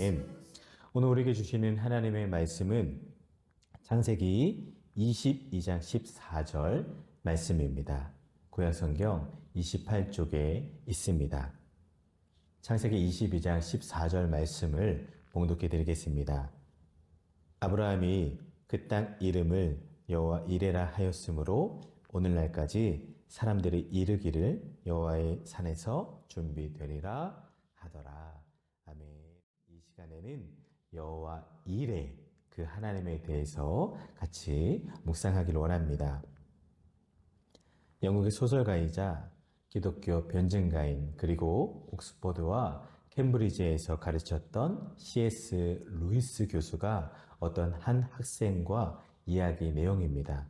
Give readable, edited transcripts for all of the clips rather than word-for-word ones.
아멘. 오늘 우리에게 주시는 하나님의 말씀은 창세기 22장 14절 말씀입니다. 구약성경 28쪽에 있습니다. 창세기 22장 14절 말씀을 봉독해 드리겠습니다. 아브라함이 그 땅 이름을 여호와 이레라 하였으므로 오늘날까지 사람들이 이르기를 여호와의 산에서 준비되리라 하더라. 아멘. 이 시간에는 여호와 이레, 그 하나님에 대해서 같이 묵상하기를 원합니다. 영국의 소설가이자 기독교 변증가인 그리고 옥스퍼드와 캠브리지에서 가르쳤던 C.S. 루이스 교수가 어떤 한 학생과 이야기 내용입니다.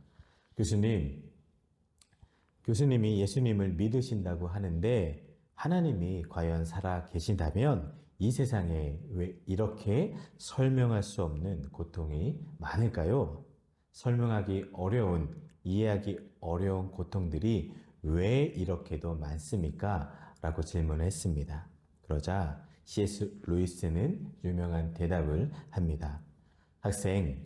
교수님이 예수님을 믿으신다고 하는데 하나님이 과연 살아 계신다면 이 세상에 왜 이렇게 설명할 수 없는 고통이 많을까요? 설명하기 어려운, 이해하기 어려운 고통들이 왜 이렇게도 많습니까? 라고 질문을 했습니다. 그러자 C.S. 루이스는 유명한 대답을 합니다. 학생,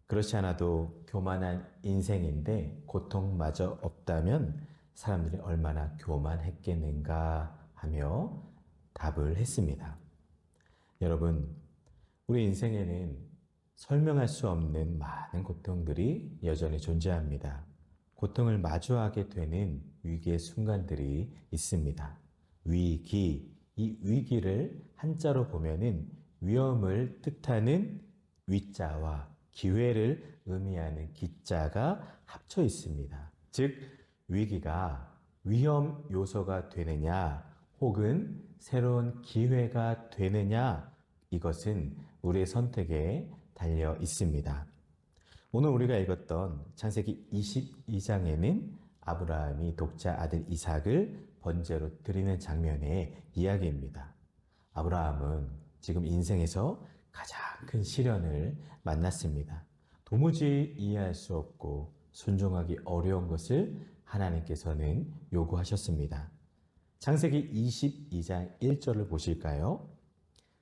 그렇지 않아도 교만한 인생인데 고통마저 없다면 사람들이 얼마나 교만했겠는가 하며 답을 했습니다. 여러분, 우리 인생에는 설명할 수 없는 많은 고통들이 여전히 존재합니다. 고통을 마주하게 되는 위기의 순간들이 있습니다. 위기, 이 위기를 한자로 보면은 위험을 뜻하는 위자와 기회를 의미하는 기자가 합쳐 있습니다. 즉, 위기가 위험 요소가 되느냐 혹은 새로운 기회가 되느냐, 이것은 우리의 선택에 달려 있습니다. 오늘 우리가 읽었던 창세기 22장에는 아브라함이 독자 아들 이삭을 번제로 드리는 장면의 이야기입니다. 아브라함은 지금 인생에서 가장 큰 시련을 만났습니다. 도무지 이해할 수 없고 순종하기 어려운 것을 하나님께서는 요구하셨습니다. 창세기 22장 1절을 보실까요?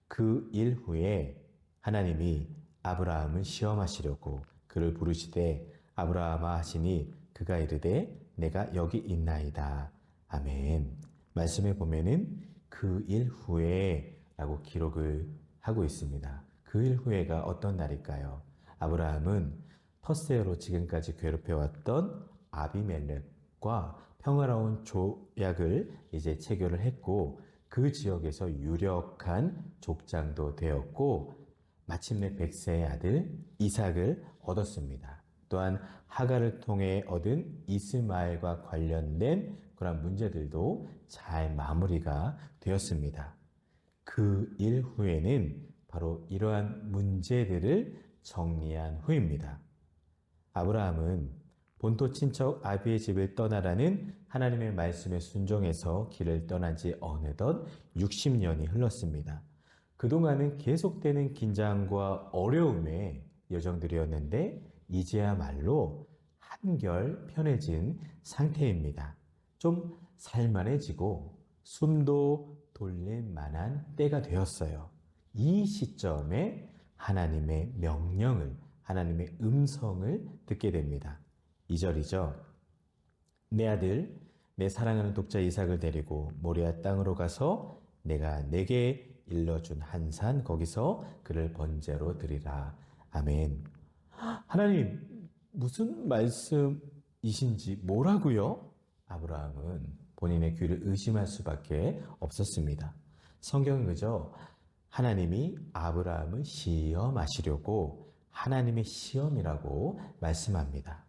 그 일 후에 하나님이 아브라함을 시험하시려고 그를 부르시되 아브라함아 하시니 그가 이르되 내가 여기 있나이다. 아멘. 말씀에 보면은 그 일 후에 라고 기록을 하고 있습니다. 그 일 후에가 어떤 날일까요? 아브라함은 텃세로 지금까지 괴롭혀왔던 아비멜렉과 평화로운 조약을 이제 체결을 했고 그 지역에서 유력한 족장도 되었고 마침내 백세의 아들 이삭을 얻었습니다. 또한 하갈을 통해 얻은 이스마엘과 관련된 그런 문제들도 잘 마무리가 되었습니다. 그 일 후에는 바로 이러한 문제들을 정리한 후입니다. 아브라함은 본토 친척 아비의 집을 떠나라는 하나님의 말씀에 순종해서 길을 떠난 지 어느덧 60년이 흘렀습니다. 그동안은 계속되는 긴장과 어려움의 여정들이었는데 이제야말로 한결 편해진 상태입니다. 좀 살만해지고 숨도 돌릴 만한 때가 되었어요. 이 시점에 하나님의 명령을, 하나님의 음성을 듣게 됩니다. 2절이죠. 내 아들, 내 사랑하는 독자 이삭을 데리고 모리아 땅으로 가서 내가 내게 일러준 한 산 거기서 그를 번제로 드리라. 아멘. 하나님, 무슨 말씀이신지 뭐라고요? 아브라함은 본인의 귀를 의심할 수밖에 없었습니다. 성경은 그저 하나님이 아브라함을 시험하시려고 하나님의 시험이라고 말씀합니다.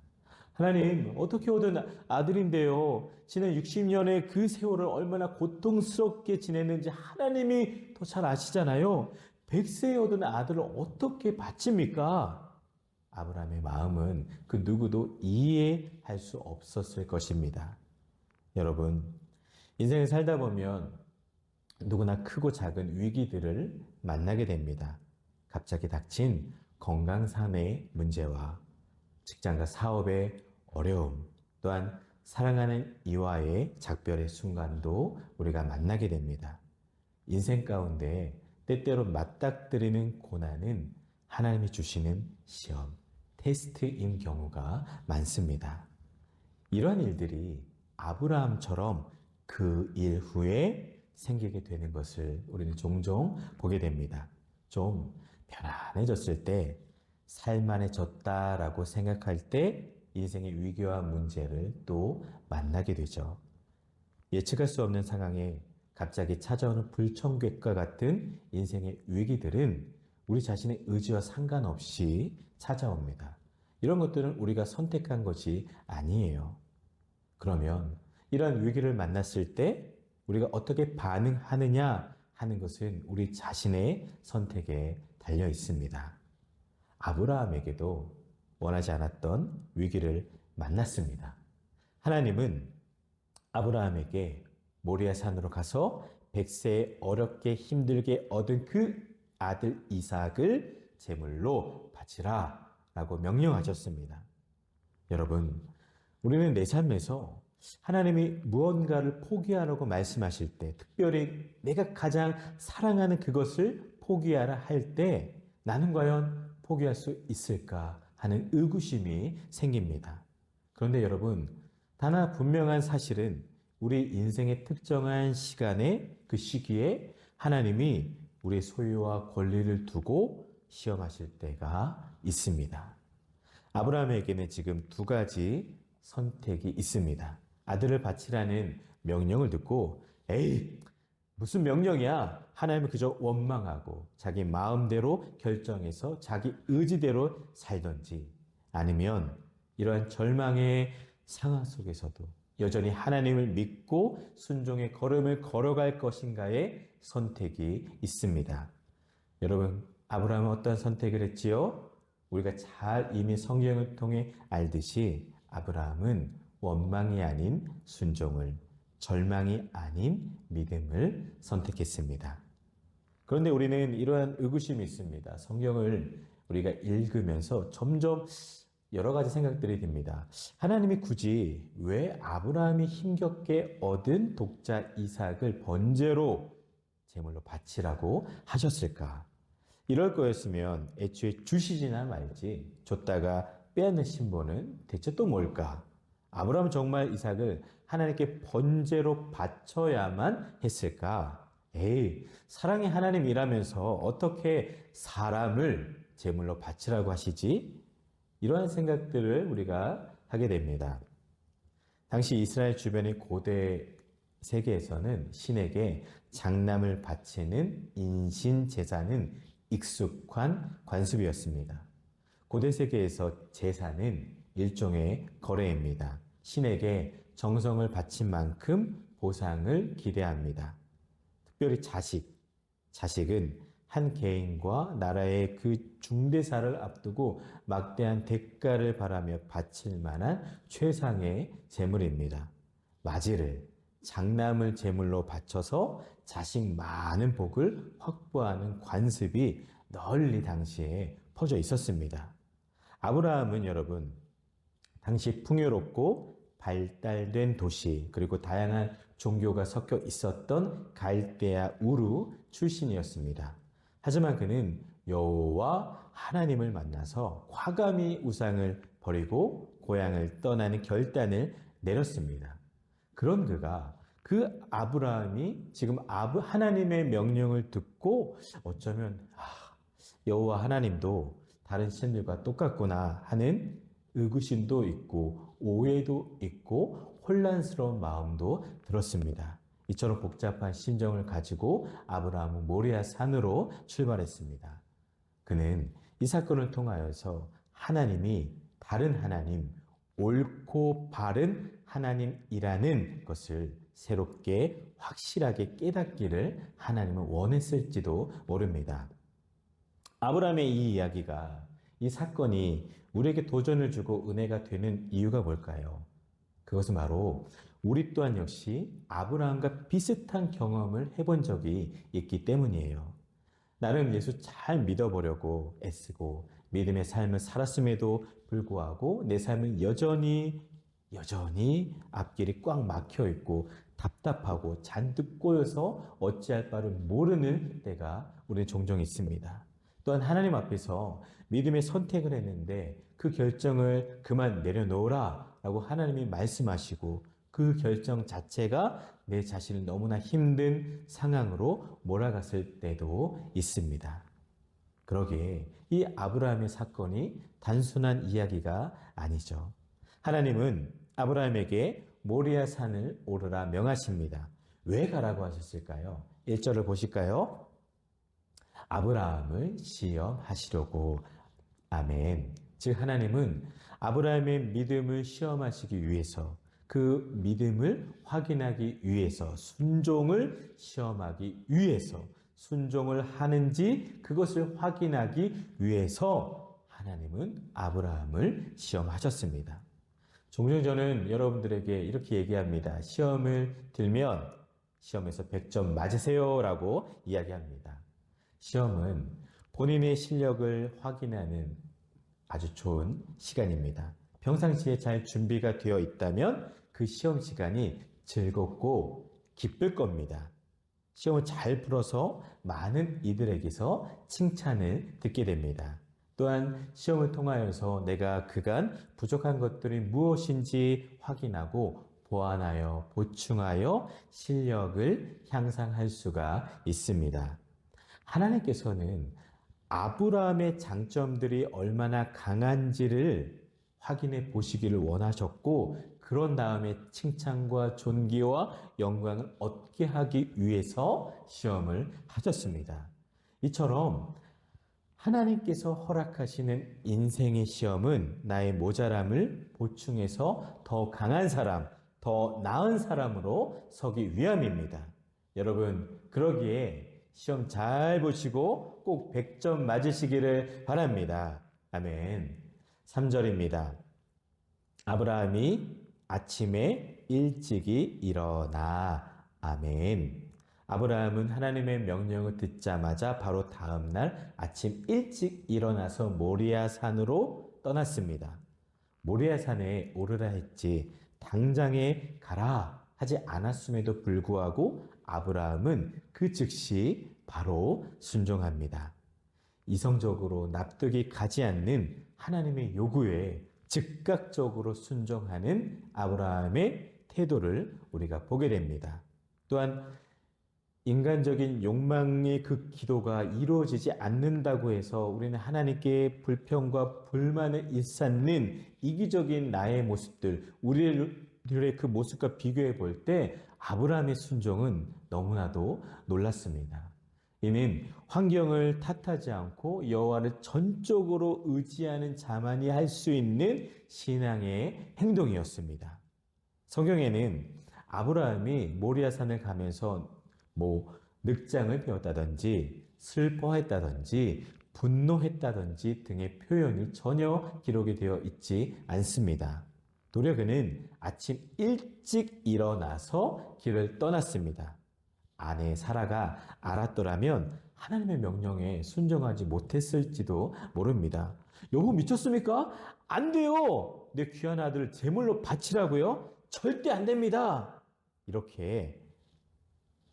하나님, 어떻게 얻은 아들인데요. 지난 60년의 그 세월을 얼마나 고통스럽게 지냈는지 하나님이 더 잘 아시잖아요. 100세에 얻은 아들을 어떻게 바칩니까? 아브라함의 마음은 그 누구도 이해할 수 없었을 것입니다. 여러분, 인생을 살다 보면 누구나 크고 작은 위기들을 만나게 됩니다. 갑자기 닥친 건강상의 문제와 직장과 사업의 어려움, 또한 사랑하는 이와의 작별의 순간도 우리가 만나게 됩니다. 인생 가운데 때때로 맞닥뜨리는 고난은 하나님이 주시는 시험, 테스트인 경우가 많습니다. 이런 일들이 아브라함처럼 그 일 후에 생기게 되는 것을 우리는 종종 보게 됩니다. 좀 편안해졌을 때, 살만해졌다라고 생각할 때 인생의 위기와 문제를 또 만나게 되죠. 예측할 수 없는 상황에 갑자기 찾아오는 불청객과 같은 인생의 위기들은 우리 자신의 의지와 상관없이 찾아옵니다. 이런 것들은 우리가 선택한 것이 아니에요. 그러면 이런 위기를 만났을 때 우리가 어떻게 반응하느냐 하는 것은 우리 자신의 선택에 달려 있습니다. 아브라함에게도 원하지 않았던 위기를 만났습니다. 하나님은 아브라함에게 모리아 산으로 가서 100세에 어렵게 힘들게 얻은 그 아들 이삭을 제물로 바치라 라고 명령하셨습니다. 여러분, 우리는 내 삶에서 하나님이 무언가를 포기하라고 말씀하실 때, 특별히 내가 가장 사랑하는 그것을 포기하라 할 때 나는 과연 포기할 수 있을까 하는 의구심이 생깁니다. 그런데 여러분, 단 하나 분명한 사실은 우리 인생의 특정한 시간에 그 시기에 하나님이 우리의 소유와 권리를 두고 시험하실 때가 있습니다. 아브라함에게는 지금 두 가지 선택이 있습니다. 아들을 바치라는 명령을 듣고 에이 무슨 명령이야? 하나님은 그저 원망하고 자기 마음대로 결정해서 자기 의지대로 살던지 아니면 이러한 절망의 상황 속에서도 여전히 하나님을 믿고 순종의 걸음을 걸어갈 것인가의 선택이 있습니다. 여러분, 아브라함은 어떤 선택을 했지요? 우리가 잘 이미 성경을 통해 알듯이 아브라함은 원망이 아닌 순종을, 절망이 아닌 믿음을 선택했습니다. 그런데 우리는 이러한 의구심이 있습니다. 성경을 우리가 읽으면서 점점 여러 가지 생각들이 듭니다. 하나님이 굳이 왜 아브라함이 힘겹게 얻은 독자 이삭을 번제로 제물로 바치라고 하셨을까? 이럴 거였으면 애초에 주시지나 말지 줬다가 빼앗는 신보는 대체 또 뭘까? 아브라함은 정말 이삭을 하나님께 번제로 바쳐야만 했을까? 에이, 사랑의 하나님이라면서 어떻게 사람을 제물로 바치라고 하시지? 이러한 생각들을 우리가 하게 됩니다. 당시 이스라엘 주변의 고대 세계에서는 신에게 장남을 바치는 인신 제사는 익숙한 관습이었습니다. 고대 세계에서 제사는 일종의 거래입니다. 신에게 정성을 바친 만큼 보상을 기대합니다. 특별히 자식은 한 개인과 나라의 그 중대사를 앞두고 막대한 대가를 바라며 바칠 만한 최상의 제물입니다. 맞이를, 장남을 제물로 바쳐서 자식 많은 복을 확보하는 관습이 널리 당시에 퍼져 있었습니다. 아브라함은 여러분, 당시 풍요롭고 발달된 도시 그리고 다양한 종교가 섞여 있었던 갈대아 우르 출신이었습니다. 하지만 그는 여호와 하나님을 만나서 과감히 우상을 버리고 고향을 떠나는 결단을 내렸습니다. 그런 그가 그 아브라함이 지금 하나님의 명령을 듣고 어쩌면 여호와 하나님도 다른 신들과 똑같구나 하는 의구심도 있고 오해도 있고 혼란스러운 마음도 들었습니다. 이처럼 복잡한 심정을 가지고 아브라함은 모리아 산으로 출발했습니다. 그는 이 사건을 통하여서 하나님이 다른 하나님, 옳고 바른 하나님이라는 것을 새롭게 확실하게 깨닫기를 하나님은 원했을지도 모릅니다. 아브라함의 이 이야기가, 이 사건이 우리에게 도전을 주고 은혜가 되는 이유가 뭘까요? 그것은 바로 우리 또한 역시 아브라함과 비슷한 경험을 해본 적이 있기 때문이에요. 나름 예수 잘 믿어보려고 애쓰고 믿음의 삶을 살았음에도 불구하고 내 삶은 여전히 앞길이 꽉 막혀 있고 답답하고 잔뜩 꼬여서 어찌할 바를 모르는 때가 우리는 종종 있습니다. 또한 하나님 앞에서 믿음의 선택을 했는데 그 결정을 그만 내려놓으라 라고 하나님이 말씀하시고 그 결정 자체가 내 자신을 너무나 힘든 상황으로 몰아갔을 때도 있습니다. 그러기에 이 아브라함의 사건이 단순한 이야기가 아니죠. 하나님은 아브라함에게 모리아 산을 오르라 명하십니다. 왜 가라고 하셨을까요? 1절을 보실까요? 아브라함을 시험하시려고. 아멘. 즉 하나님은 아브라함의 믿음을 시험하시기 위해서, 그 믿음을 확인하기 위해서, 순종을 시험하기 위해서, 순종을 하는지 그것을 확인하기 위해서 하나님은 아브라함을 시험하셨습니다. 종종 저는 여러분들에게 이렇게 얘기합니다. 시험을 들면 시험에서 100점 맞으세요 라고 이야기합니다. 시험은 본인의 실력을 확인하는 아주 좋은 시간입니다. 평상시에 잘 준비가 되어 있다면 그 시험 시간이 즐겁고 기쁠 겁니다. 시험을 잘 풀어서 많은 이들에게서 칭찬을 듣게 됩니다. 또한 시험을 통하여서 내가 그간 부족한 것들이 무엇인지 확인하고 보완하여 보충하여 실력을 향상할 수가 있습니다. 하나님께서는 아브라함의 장점들이 얼마나 강한지를 확인해 보시기를 원하셨고, 그런 다음에 칭찬과 존귀와 영광을 얻게 하기 위해서 시험을 하셨습니다. 이처럼 하나님께서 허락하시는 인생의 시험은 나의 모자람을 보충해서 더 강한 사람, 더 나은 사람으로 서기 위함입니다. 여러분, 그러기에 시험 잘 보시고 꼭 100점 맞으시기를 바랍니다. 아멘. 3절입니다. 아브라함이 아침에 일찍이 일어나. 아멘. 아브라함은 하나님의 명령을 듣자마자 바로 다음 날 아침 일찍 일어나서 모리아 산으로 떠났습니다. 모리아 산에 오르라 했지 당장에 가라 하지 않았음에도 불구하고 아브라함은 그 즉시 바로 순종합니다. 이성적으로 납득이 가지 않는 하나님의 요구에 즉각적으로 순종하는 아브라함의 태도를 우리가 보게 됩니다. 또한 인간적인 욕망의 그 기도가 이루어지지 않는다고 해서 우리는 하나님께 불평과 불만을 일삼는 이기적인 나의 모습들, 우리의 그 모습과 비교해 볼 때 아브라함의 순종은 너무나도 놀랐습니다. 이는 환경을 탓하지 않고 여호와를 전적으로 의지하는 자만이 할 수 있는 신앙의 행동이었습니다. 성경에는 아브라함이 모리아산을 가면서 늑장을 배웠다든지 슬퍼했다든지 분노했다든지 등의 표현이 전혀 기록이 되어 있지 않습니다. 도리어 그는 아침 일찍 일어나서 길을 떠났습니다. 아내 사라가 알았더라면 하나님의 명령에 순종하지 못했을지도 모릅니다. 여보 미쳤습니까? 안 돼요. 내 귀한 아들을 제물로 바치라고요? 절대 안 됩니다. 이렇게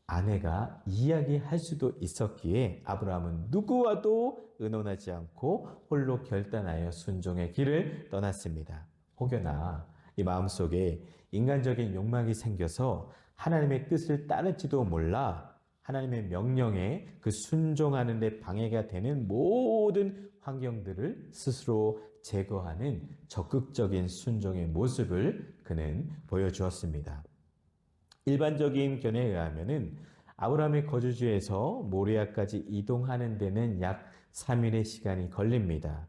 아내가 이야기할 수도 있었기에 아브라함은 누구와도 의논하지 않고 홀로 결단하여 순종의 길을 떠났습니다. 혹여나 이 마음속에 인간적인 욕망이 생겨서 하나님의 뜻을 따를지도 몰라 하나님의 명령에 그 순종하는 데 방해가 되는 모든 환경들을 스스로 제거하는 적극적인 순종의 모습을 그는 보여주었습니다. 일반적인 견해에 의하면은 아브라함의 거주지에서 모리아까지 이동하는 데는 약 3일의 시간이 걸립니다.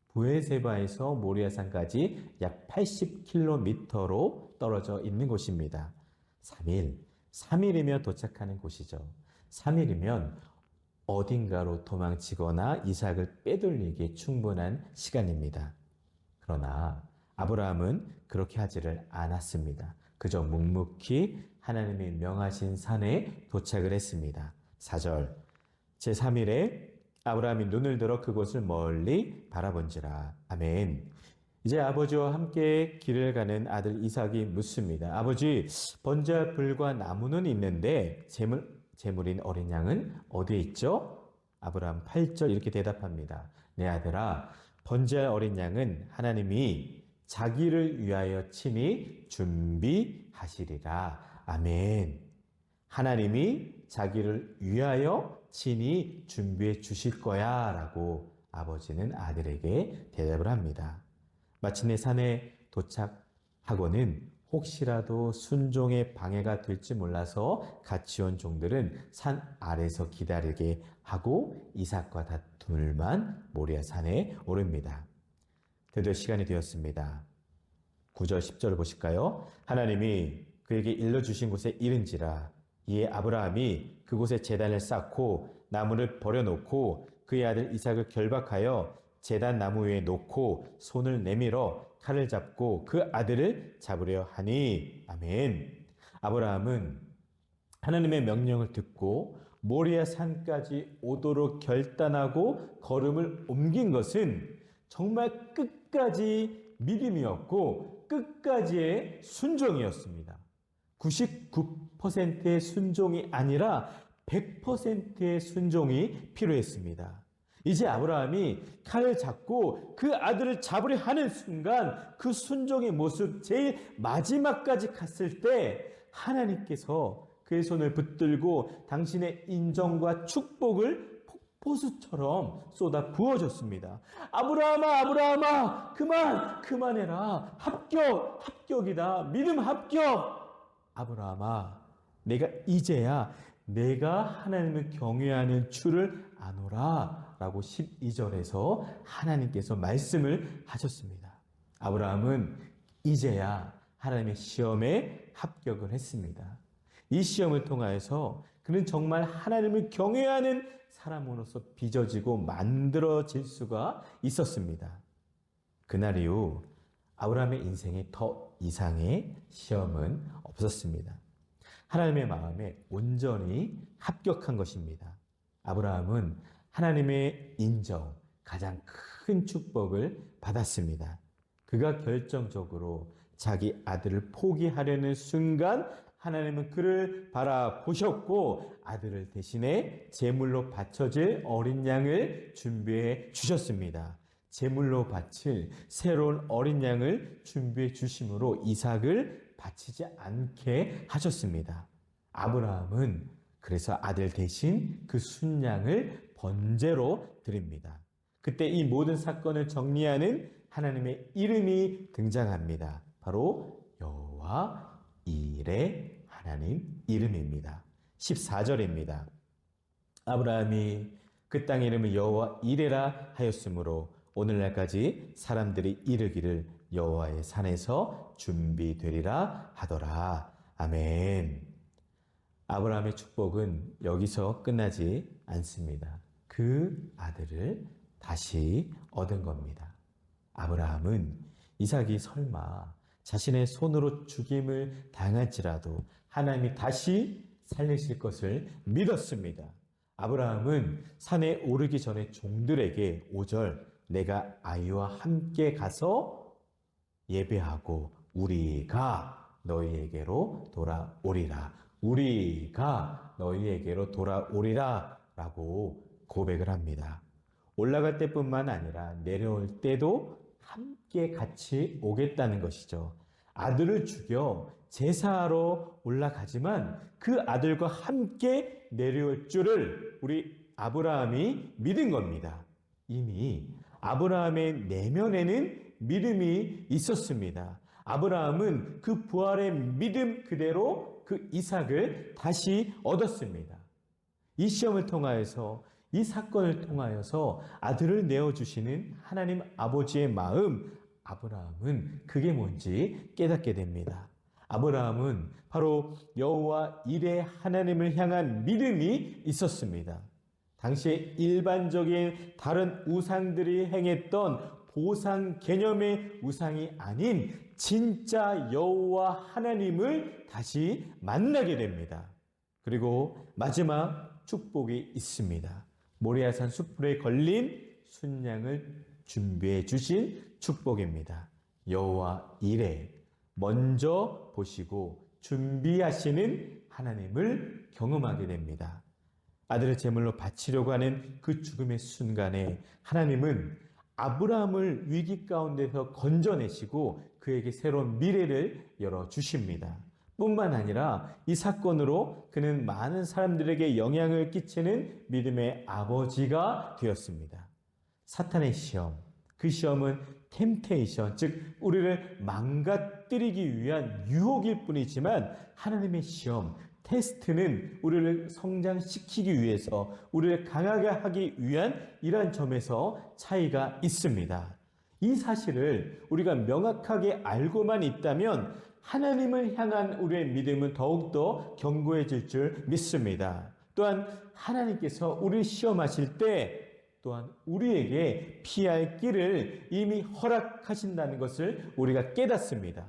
부에세바에서 모리아산까지 약 80km로 떨어져 있는 곳입니다. 3일이면 도착하는 곳이죠. 3일이면 어딘가로 도망치거나 이삭을 빼돌리기에 충분한 시간입니다. 그러나 아브라함은 그렇게 하지를 않았습니다. 그저 묵묵히 하나님이 명하신 산에 도착을 했습니다. 4절 제3일에 아브라함이 눈을 들어 그곳을 멀리 바라본지라. 아멘. 이제 아버지와 함께 길을 가는 아들 이삭이 묻습니다. 아버지, 번제할 불과 나무는 있는데 제물인 어린 양은 어디에 있죠? 아브라함 8절 이렇게 대답합니다. 내 아들아, 번제할 어린 양은 하나님이 자기를 위하여 친히 준비하시리라. 아멘. 하나님이 자기를 위하여 친히 준비해 주실 거야 라고 아버지는 아들에게 대답을 합니다. 마침내 산에 도착하고는 혹시라도 순종에 방해가 될지 몰라서 같이 온 종들은 산 아래서 기다리게 하고 이삭과 다툴만 모리아 산에 오릅니다. 드디어 시간이 되었습니다. 9절 10절을 보실까요? 하나님이 그에게 일러주신 곳에 이른지라 이에 아브라함이 그곳에 제단을 쌓고 나무를 버려놓고 그의 아들 이삭을 결박하여 제단 나무 위에 놓고 손을 내밀어 칼을 잡고 그 아들을 잡으려 하니. 아멘. 아브라함은 하나님의 명령을 듣고 모리아 산까지 오도록 결단하고 걸음을 옮긴 것은 정말 끝까지 믿음이었고 끝까지의 순종이었습니다. 99%의 순종이 아니라 100%의 순종이 필요했습니다. 이제 아브라함이 칼을 잡고 그 아들을 잡으려 하는 순간 그 순종의 모습 제일 마지막까지 갔을 때 하나님께서 그의 손을 붙들고 당신의 인정과 축복을 폭포수처럼 쏟아 부어줬습니다. 아브라함아, 아브라함아, 그만해라. 합격이다. 믿음 합격. 아브라함아, 내가 이제야 내가 하나님을 경외하는 줄을 아노라 라고 12절에서 하나님께서 말씀을 하셨습니다. 아브라함은 이제야 하나님의 시험에 합격을 했습니다. 이 시험을 통하여서 그는 정말 하나님을 경외하는 사람으로서 빚어지고 만들어질 수가 있었습니다. 그날 이후 아브라함의 인생에 더 이상의 시험은 없었습니다. 하나님의 마음에 온전히 합격한 것입니다. 아브라함은 하나님의 인정, 가장 큰 축복을 받았습니다. 그가 결정적으로 자기 아들을 포기하려는 순간 하나님은 그를 바라보셨고 아들을 대신에 제물로 바쳐질 어린 양을 준비해 주셨습니다. 제물로 바칠 새로운 어린 양을 준비해 주심으로 이삭을 바치지 않게 하셨습니다. 아브라함은 그래서 아들 대신 그 순양을 번제로 드립니다. 그때 이 모든 사건을 정리하는 하나님의 이름이 등장합니다. 바로 여호와 이레 하나님 이름입니다. 14절입니다. 아브라함이 그 땅 이름을 여호와 이레라 하였으므로 오늘날까지 사람들이 이르기를 여호와의 산에서 준비되리라 하더라. 아멘. 아브라함의 축복은 여기서 끝나지 않습니다. 그 아들을 다시 얻은 겁니다. 아브라함은 이삭이 설마 자신의 손으로 죽임을 당할지라도 하나님이 다시 살리실 것을 믿었습니다. 아브라함은 산에 오르기 전에 종들에게 5절 내가 아이와 함께 가서 예배하고 우리가 너희에게로 돌아오리라. 우리가 너희에게로 돌아오리라 라고 고백을 합니다. 올라갈 때뿐만 아니라 내려올 때도 함께 같이 오겠다는 것이죠. 아들을 죽여 제사하러 올라가지만 그 아들과 함께 내려올 줄을 우리 아브라함이 믿은 겁니다. 이미 아브라함의 내면에는 믿음이 있었습니다. 아브라함은 그 부활의 믿음 그대로 그 이삭을 다시 얻었습니다. 이 시험을 통하여서 이 사건을 통하여서 아들을 내어주시는 하나님 아버지의 마음, 아브라함은 그게 뭔지 깨닫게 됩니다. 아브라함은 바로 여호와 이레 하나님을 향한 믿음이 있었습니다. 당시에 일반적인 다른 우상들이 행했던 보상 개념의 우상이 아닌 진짜 여호와 하나님을 다시 만나게 됩니다. 그리고 마지막 축복이 있습니다. 모리아산 숯불에 걸린 순양을 준비해 주신 축복입니다. 여호와 이레, 먼저 보시고 준비하시는 하나님을 경험하게 됩니다. 아들을 제물로 바치려고 하는 그 죽음의 순간에 하나님은 아브라함을 위기 가운데서 건져내시고 그에게 새로운 미래를 열어주십니다. 뿐만 아니라 이 사건으로 그는 많은 사람들에게 영향을 끼치는 믿음의 아버지가 되었습니다. 사탄의 시험, 그 시험은 템테이션, 즉 우리를 망가뜨리기 위한 유혹일 뿐이지만 하나님의 시험, 테스트는 우리를 성장시키기 위해서 우리를 강하게 하기 위한 이러한 점에서 차이가 있습니다. 이 사실을 우리가 명확하게 알고만 있다면 하나님을 향한 우리의 믿음은 더욱더 견고해질 줄 믿습니다. 또한 하나님께서 우리를 시험하실 때 또한 우리에게 피할 길을 이미 허락하신다는 것을 우리가 깨닫습니다.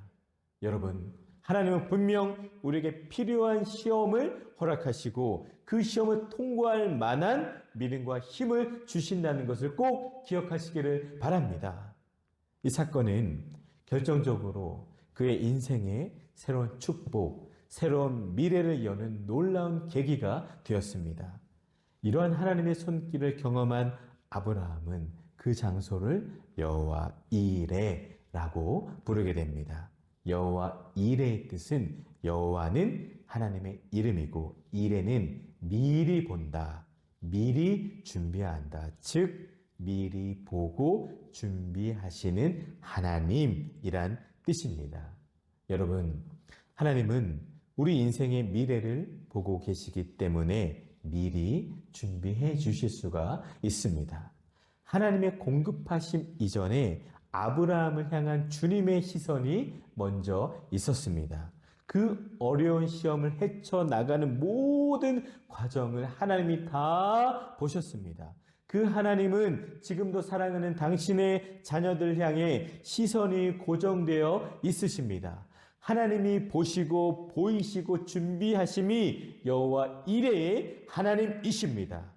여러분, 하나님은 분명 우리에게 필요한 시험을 허락하시고 그 시험을 통과할 만한 믿음과 힘을 주신다는 것을 꼭 기억하시기를 바랍니다. 이 사건은 결정적으로 그의 인생에 새로운 축복, 새로운 미래를 여는 놀라운 계기가 되었습니다. 이러한 하나님의 손길을 경험한 아브라함은 그 장소를 여호와 이레라고 부르게 됩니다. 여호와 이레의 뜻은 여호와는 하나님의 이름이고 이레는 미리 본다, 미리 준비한다. 즉 미리 보고 준비하시는 하나님이란 뜻입니다. 여러분, 하나님은 우리 인생의 미래를 보고 계시기 때문에 미리 준비해 주실 수가 있습니다. 하나님의 공급하심 이전에 아브라함을 향한 주님의 시선이 먼저 있었습니다. 그 어려운 시험을 헤쳐나가는 모든 과정을 하나님이 다 보셨습니다. 그 하나님은 지금도 사랑하는 당신의 자녀들 향해 시선이 고정되어 있으십니다. 하나님이 보시고 보이시고 준비하심이 여호와 이레의 하나님이십니다.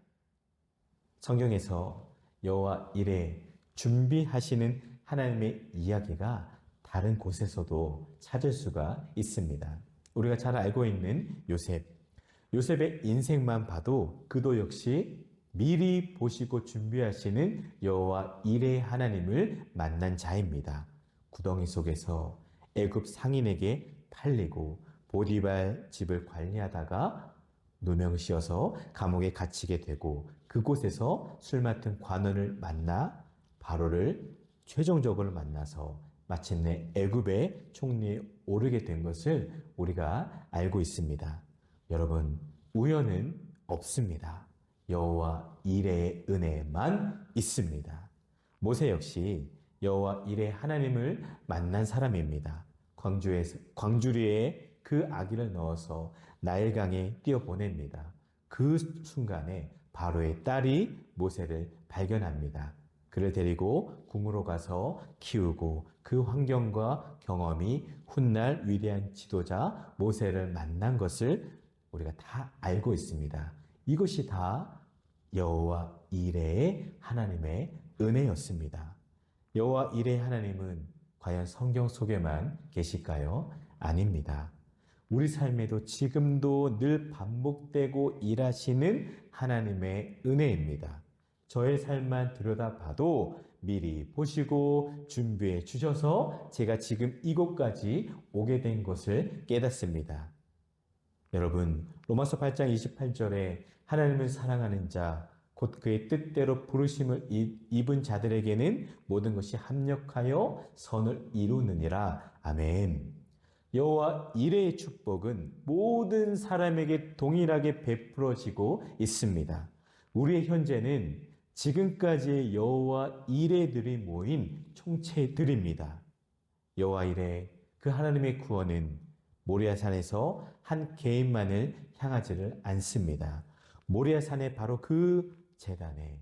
성경에서 여호와 이레 준비하시는 하나님의 이야기가 다른 곳에서도 찾을 수가 있습니다. 우리가 잘 알고 있는 요셉. 요셉의 인생만 봐도 그도 역시 미리 보시고 준비하시는 여호와 이레의 하나님을 만난 자입니다. 구덩이 속에서 애굽 상인에게 팔리고 보디발 집을 관리하다가 누명씌어서 감옥에 갇히게 되고 그곳에서 술 맡은 관원을 만나 바로를 최종적으로 만나서 마침내 애굽의 총리에 오르게 된 것을 우리가 알고 있습니다. 여러분, 우연은 없습니다. 여호와 이레의 은혜만 있습니다. 모세 역시 여호와 이레 하나님을 만난 사람입니다. 광주리에 그 아기를 넣어서 나일강에 띄어보냅니다. 그 순간에 바로의 딸이 모세를 발견합니다. 그를 데리고 궁으로 가서 키우고 그 환경과 경험이 훗날 위대한 지도자 모세를 만난 것을 우리가 다 알고 있습니다. 이것이 다 여호와 이레의 하나님의 은혜였습니다. 여호와 이레의 하나님은 과연 성경 속에만 계실까요? 아닙니다. 우리 삶에도 지금도 늘 반복되고 일하시는 하나님의 은혜입니다. 저의 삶만 들여다봐도 미리 보시고 준비해 주셔서 제가 지금 이곳까지 오게 된 것을 깨닫습니다. 여러분, 로마서 8장 28절에 하나님을 사랑하는 자, 곧 그의 뜻대로 부르심을 입은 자들에게는 모든 것이 합력하여 선을 이루느니라. 아멘. 여호와 이레의 축복은 모든 사람에게 동일하게 베풀어지고 있습니다. 우리의 현재는 지금까지의 여호와 이레들이 모인 총체들입니다. 여호와 이레, 그 하나님의 구원은 모리아산에서 한 개인만을 향하지를 않습니다. 모리아산의 바로 그 제단에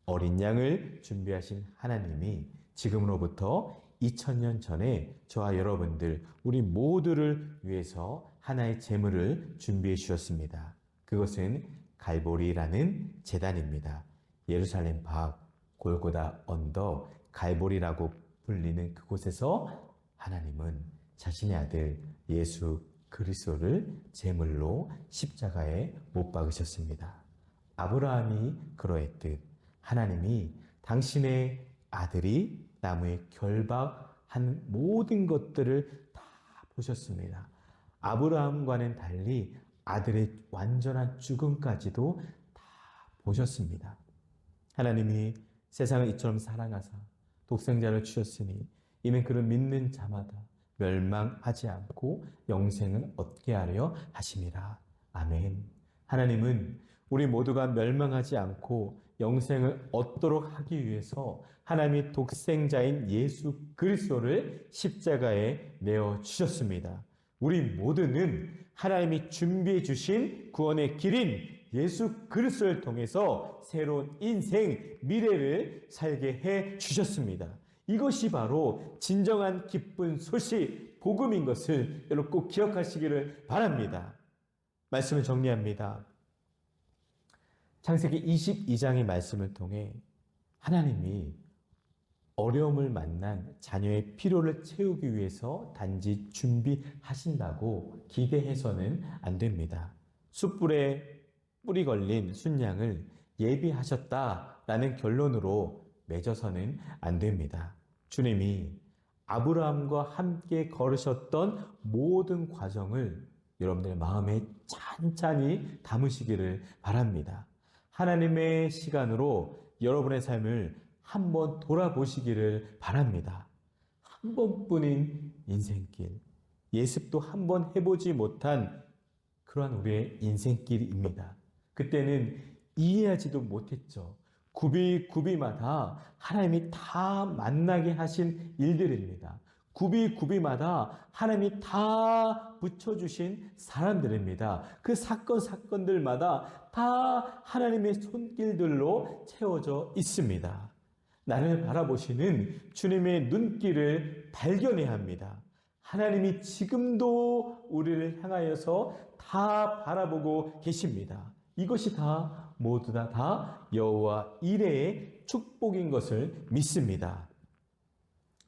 어린 양을 준비하신 하나님이 지금으로부터 2000년 전에 저와 여러분들, 우리 모두를 위해서 하나의 제물을 준비해 주셨습니다. 그것은 갈보리라는 제단입니다. 예루살렘 밖 골고다 언덕 갈보리라고 불리는 그곳에서 하나님은 자신의 아들 예수 그리스도를 제물로 십자가에 못 박으셨습니다. 아브라함이 그러했듯 하나님이 당신의 아들이 나무에 결박한 모든 것들을 다 보셨습니다. 아브라함과는 달리 아들의 완전한 죽음까지도 다 보셨습니다. 하나님이 세상을 이처럼 사랑하사 독생자를 주셨으니 이는 그를 믿는 자마다 멸망하지 않고 영생을 얻게 하려 하심이라. 아멘. 하나님은 우리 모두가 멸망하지 않고 영생을 얻도록 하기 위해서 하나님이 독생자인 예수 그리스도를 십자가에 내어 주셨습니다. 우리 모두는 하나님이 준비해 주신 구원의 길인 예수 그리스도를 통해서 새로운 인생, 미래를 살게 해 주셨습니다. 이것이 바로 진정한 기쁜 소식, 복음인 것을 여러분 꼭 기억하시기를 바랍니다. 말씀을 정리합니다. 창세기 22장의 말씀을 통해 하나님이 어려움을 만난 자녀의 필요를 채우기 위해서 단지 준비하신다고 기대해서는 안 됩니다. 숯불에 뿌리 걸린 순양을 예비하셨다라는 결론으로 맺어서는 안 됩니다. 주님이 아브라함과 함께 걸으셨던 모든 과정을 여러분들 마음에 찬찬히 담으시기를 바랍니다. 하나님의 시간으로 여러분의 삶을 한번 돌아보시기를 바랍니다. 한 번뿐인 인생길, 예습도 한번 해보지 못한 그러한 우리의 인생길입니다. 그때는 이해하지도 못했죠. 굽이굽이마다 하나님이 다 만나게 하신 일들입니다. 굽이굽이마다 하나님이 다 붙여주신 사람들입니다. 그 사건들마다 다 하나님의 손길들로 채워져 있습니다. 나를 바라보시는 주님의 눈길을 발견해야 합니다. 하나님이 지금도 우리를 향하여서 다 바라보고 계십니다. 이것이 다 모두 다 여호와 이레의 축복인 것을 믿습니다.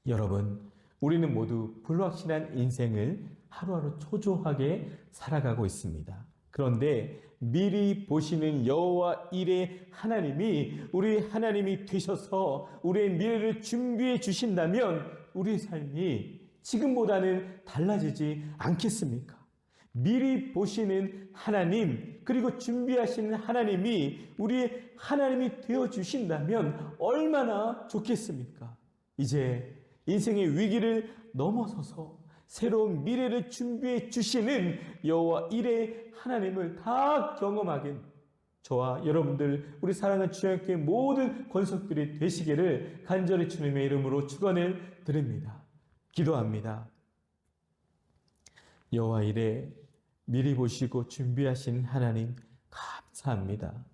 여러분, 우리는 모두 불확실한 인생을 하루하루 초조하게 살아가고 있습니다. 그런데 미리 보시는 여호와 이레 하나님이 우리 하나님이 되셔서 우리의 미래를 준비해 주신다면 우리의 삶이 지금보다는 달라지지 않겠습니까? 미리 보시는 하나님, 그리고 준비하시는 하나님이 우리의 하나님이 되어 주신다면 얼마나 좋겠습니까? 이제 인생의 위기를 넘어서서 새로운 미래를 준비해 주시는 여호와 이레 하나님을 다 경험하게 저와 여러분들, 우리 사랑하는 주님께 모든 권속들이 되시기를 간절히 주님의 이름으로 축원을 드립니다. 기도합니다. 여호와 이레 미리 보시고 준비하신 하나님 감사합니다.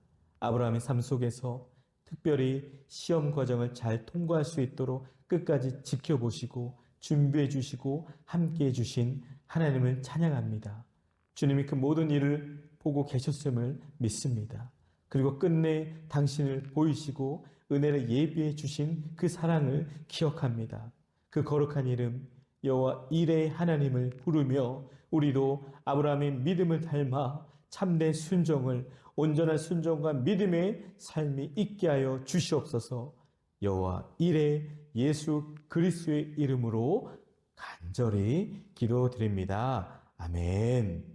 아브라함의 삶 속에서 특별히 시험 과정을 잘 통과할 수 있도록 끝까지 지켜보시고 준비해 주시고 함께해 주신 하나님을 찬양합니다. 주님이 그 모든 일을 보고 계셨음을 믿습니다. 그리고 끝내 당신을 보이시고 은혜를 예비해 주신 그 사랑을 기억합니다. 그 거룩한 이름 여호와 이레 하나님을 부르며 우리도 아브라함의 믿음을 닮아 참된 순종을, 온전한 순종과 믿음의 삶이 있게 하여 주시옵소서. 여호와 이레 예수 그리스도의 이름으로 간절히 기도드립니다. 아멘.